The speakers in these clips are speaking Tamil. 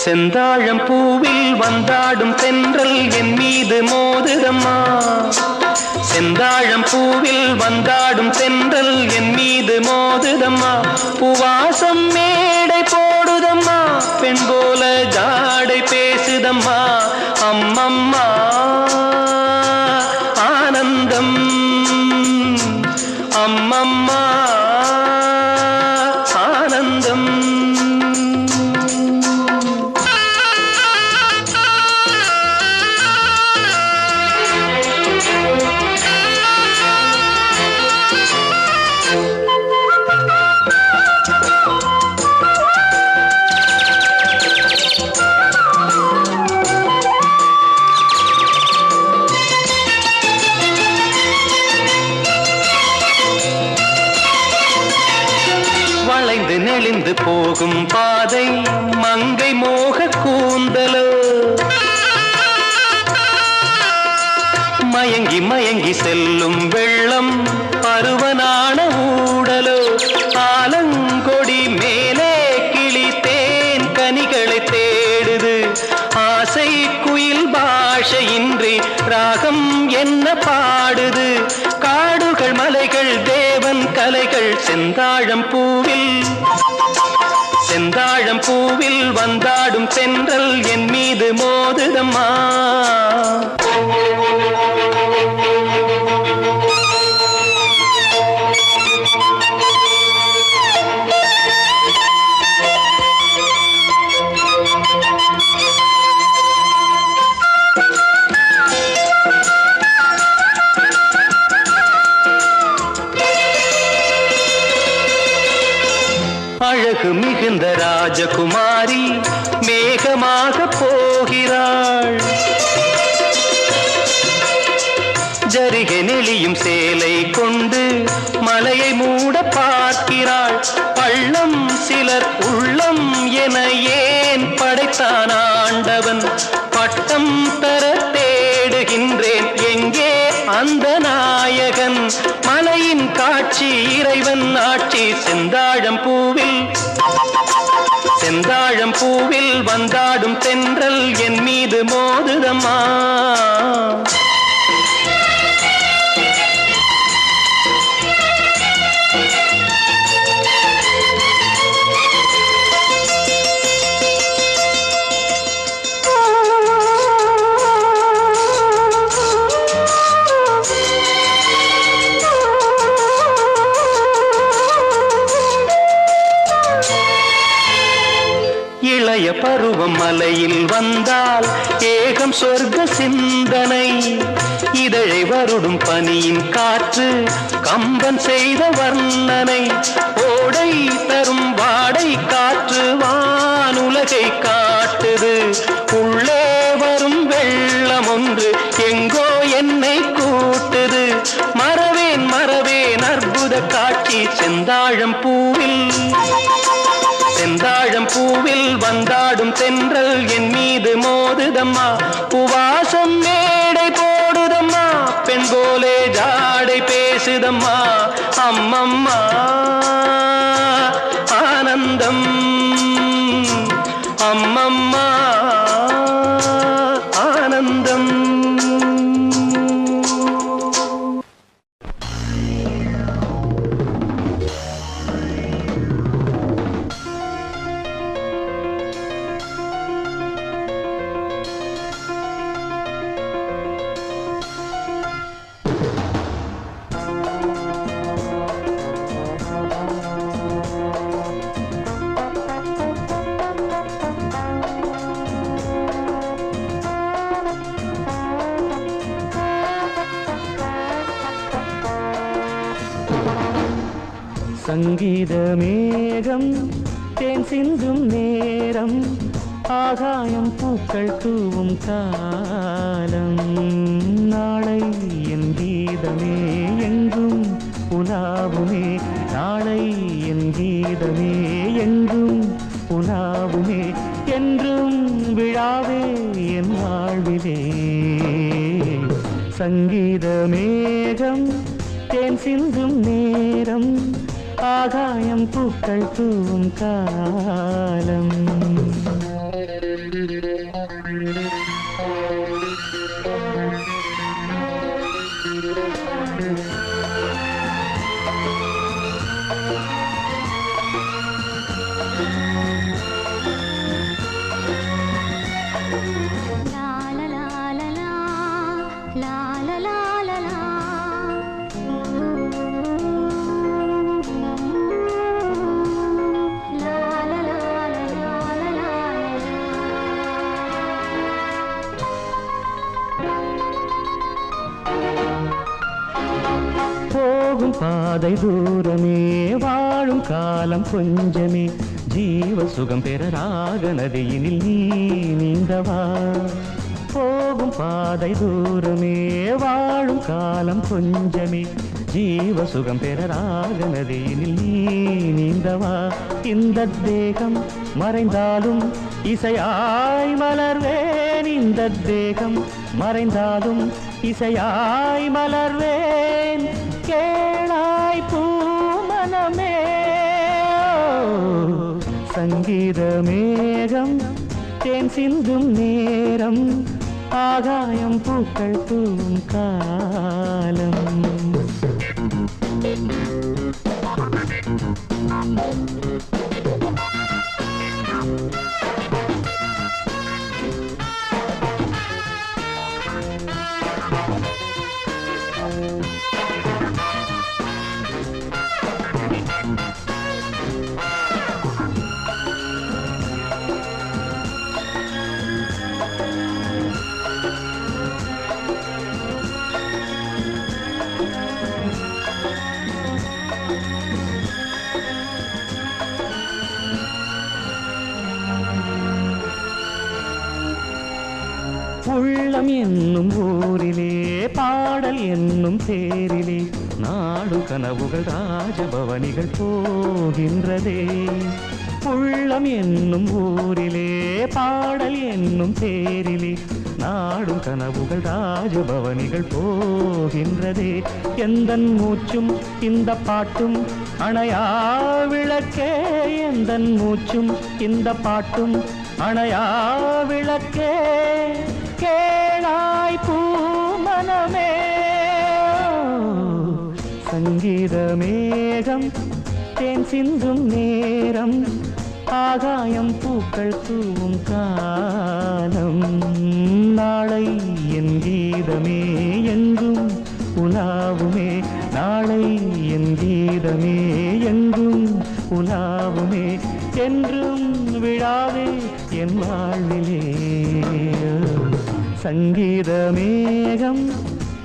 செந்தாழம் பூவில் வந்தாடும் தென்றல் என் மீது மோதுதம்மா. செந்தாழம் பூவில் வந்தாடும் தென்றல் என் மீது மோதுதம்மா. பூவாசம் மேடை போடுதம்மா, பெண் போல ஜாடை பேசுதம்மா. அம்மம்மா ஆனந்தம், அம்மம்மா ஆனந்தம். வளைந்து நெளிந்து போகும் பாதை மங்கை மோக கூந்தலோ, மயங்கி மயங்கி செல்லும் வெள்ளம் பருவனான ஊடலோ. ஆலங்கொடி மேலே கிளி தேன் கனிகளை தேடுது, ஆசை குயில் பாஷையின்றி ராகம் என்ன பாடுது. காடுகள் மலைகள் தேவன் கலைகள் செந்தாழம் பூவில், செந்தாழம் பூவில் வந்தாடும் தென்றல் என் மீது மோதுதம்மா. அழகு மிகுந்த ராஜகுமாரி மேகமாக போகிறாள், ஜரிகை நெளியும் சேலை கொண்டு மலையை மூட பார்க்கிறாள். பள்ளம் சிலர் உள்ளம் என ஏன் படைத்தான் ஆண்டவன், பட்டம் தர தேடுகின்றேன் எங்கே அந்த நாயகன். மலையின் காட்சி இறைவன் ஆட்சி செந்தாழம் பூவில், செந்தாழம் பூவில் வந்தாடும் தென்றல் என் மீது மோதுதம்மா. இளைய பருவம் மலையில் வந்தால் ஏகம் சொர்க்க சிந்தனை, இதழை வருடும் பனியின் காற்று கம்பன் செய்த வர்ணனை. ஓடை தரும் வாடை காற்று வானுலகை காட்டுது, உள்ளே வரும் வெள்ளம் ஒன்று எங்கோ என்னை கூட்டுது. மறவேன் மறவேன் அற்புத காட்சி செந்தாழம் பூவில், செந்தாழம் பூவில் வந்தாடும் தென்றல் என் மீது மோதுதம்மா. பூவாசம் மேடை போடுதம்மா, பெண் போலே ஜாடை பேசுதம்மா. அம்மம்மா ஆனந்தம், அம்மம்மா ஆனந்தம். சங்கீத மேகம் தேன் சிந்தும் நேரம், ஆகாயம் பூக்கள் தூவும் காலம். நாளை என் கீதமே எங்கும் உலாவுமே. நாளை என் கீதமே எங்கும் உலாவுமே. என்றும் விழாவே என் வாழ்விலே. சங்கீத மேகம் தேன் சிந்தும் நேரம். ஆகாயம் பூக்கள் தூவும் காலம். போகும் பாதை தூரமே, வாழும் காலம் கொஞ்சமே. ஜீவ சுகம் பெற ராக நதியினில் நீ நீந்தவா. போகும் பாதை தூரமே, வாழும் காலம் கொஞ்சமே. ஜீவ சுகம் பெற ராக நதியினில் நீ நீந்தவா. இந்த தேகம் மறைந்தாலும் இசையாய் மலர்வேன். இந்த தேகம் மறைந்தாலும் இசையாய் மலர்வேன். கேளாய் பூமனமே. சங்கீத மேகம் தேன் சிந்தும் நேரம். ஆகாயம் பூக்கள் தூவும் காலம். உள்ளம் என்னும் ஊரிலே, பாடல் என்னும் தேரிலே. நாடு கனவுகள் ராஜபவனிகள் போகின்றதே. உள்ளம் என்னும் ஊரிலே, பாடல் என்னும் தேரிலே. நாடும் கனவுகள் ராஜபவனிகள் போகின்றதே. எந்தன் மூச்சும் இந்த பாட்டும் அணையா விளக்கே. எந்தன் மூச்சும் இந்த பாட்டும் அணையா விளக்கே. கேளாய் பூமனமே. சங்கீத மேகம் தேன் சிந்தும் நேரம். ஆகாயம் பூக்கள் தூவும் காலம். நாளை என் கீதமே எங்கும் உலாவுமே. நாளை என் கீதமே எங்கும் உலாவுமே. என்றும் விழாவே என் வாழ்விலே. சங்கீத மேகம்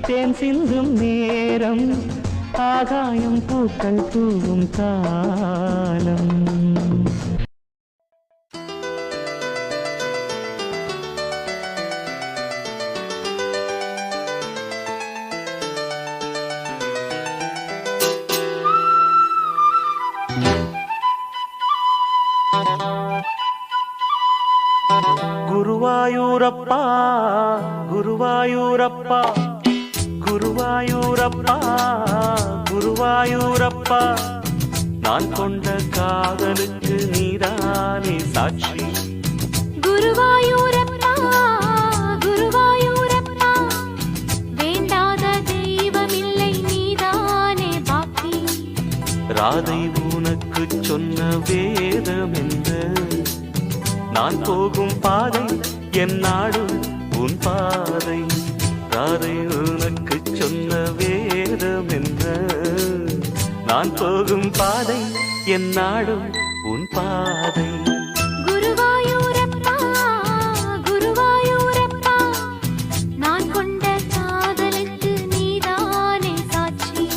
தேன் சிந்தும் நேரம். ஆகாயம் பூக்கள் தூவும் காலம். குருவாயூரப்பா குருவாயூரப்பா குருவாயூரப்பா குருவாயூரப்பா. நான் கொண்ட காதலுக்கு நீதானே சாட்சி. குருவாயூரப்பா குருவாயூரப்பா. வேண்டாத தெய்வமில்லை நீதானே பாக்கி. ராதை உனக்கு சொன்ன வேதம் என்ன? நான் போகும் பாதை என் நாடு உன் பாதை. ராதை உனக்கு சொன்ன வேதம் என்ன? நான் போகும் பாதை என் நாடு உன் பாதை. குருவாயூரப்பா குருவாயூரப்பா. நான் கொண்ட காதலுக்கு நீதானே சாட்சி.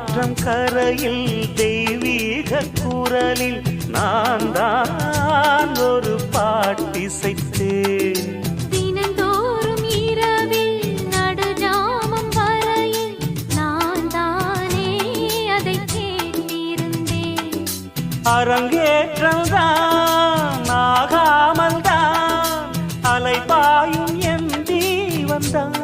ஆற்றம் கரையில் தெய்வீக குரலில் நான் தான் ஒரு பாட்டிசைத்தேன். தினந்தோறும் இரவில் நடுஜாமம் வரையில் நான் தானே அதை கேட்டிருந்தேன். அரங்கேற்றம்தான் ஆகாமல் தான் அலைபாயும் என் ஜீவன்தான்.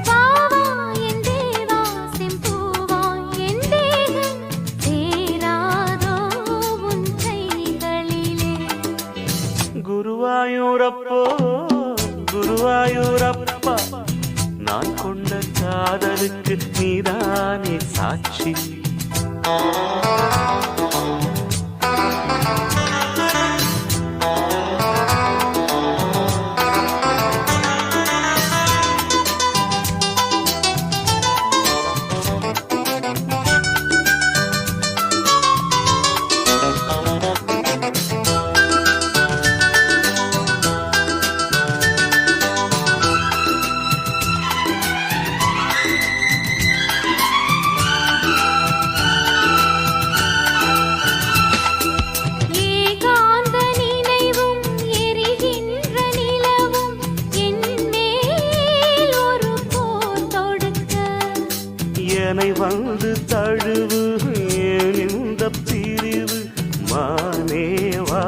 வாவா என் தேவா செம்பூவா என் தேகம் சேராதோ உன் கைகளிலே. குருவாயூரப்போ குருவாயூரப்பா, நான் கொண்ட காதலுக்கு நீதானே சாட்சி. ஏகாந்த நினைவும் எரிகின்ற நிலவும் என் மேல் ஒரு போர் தொடுக்க. என்னை வந்து தழுவு ஏன் இந்த பிரிவு, மானேவா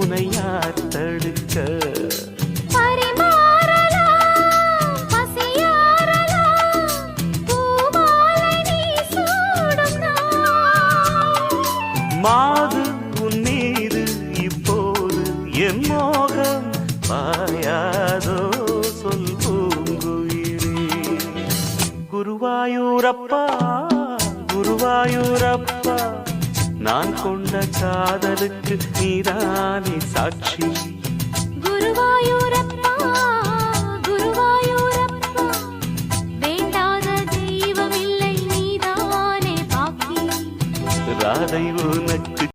உனை யார் தடுக்க. பரிமாறலாம் பசியாறலாம் பூமாலை நீ சூடும் நாள். மாது உன் மீது இப்போது என் மோகம் பாயாதோ சொல் பூங்குயிலே. குருவாயூரப்பா குருவாயூரப்பா, நான் கொண்ட காதலுக்கு நீதானே சாட்சி. குருவாயூரப்பா குருவாயூரப்பா, வேண்டாத தெய்வமில்லை நீதானே பாக்கி. ராதை உனக்கு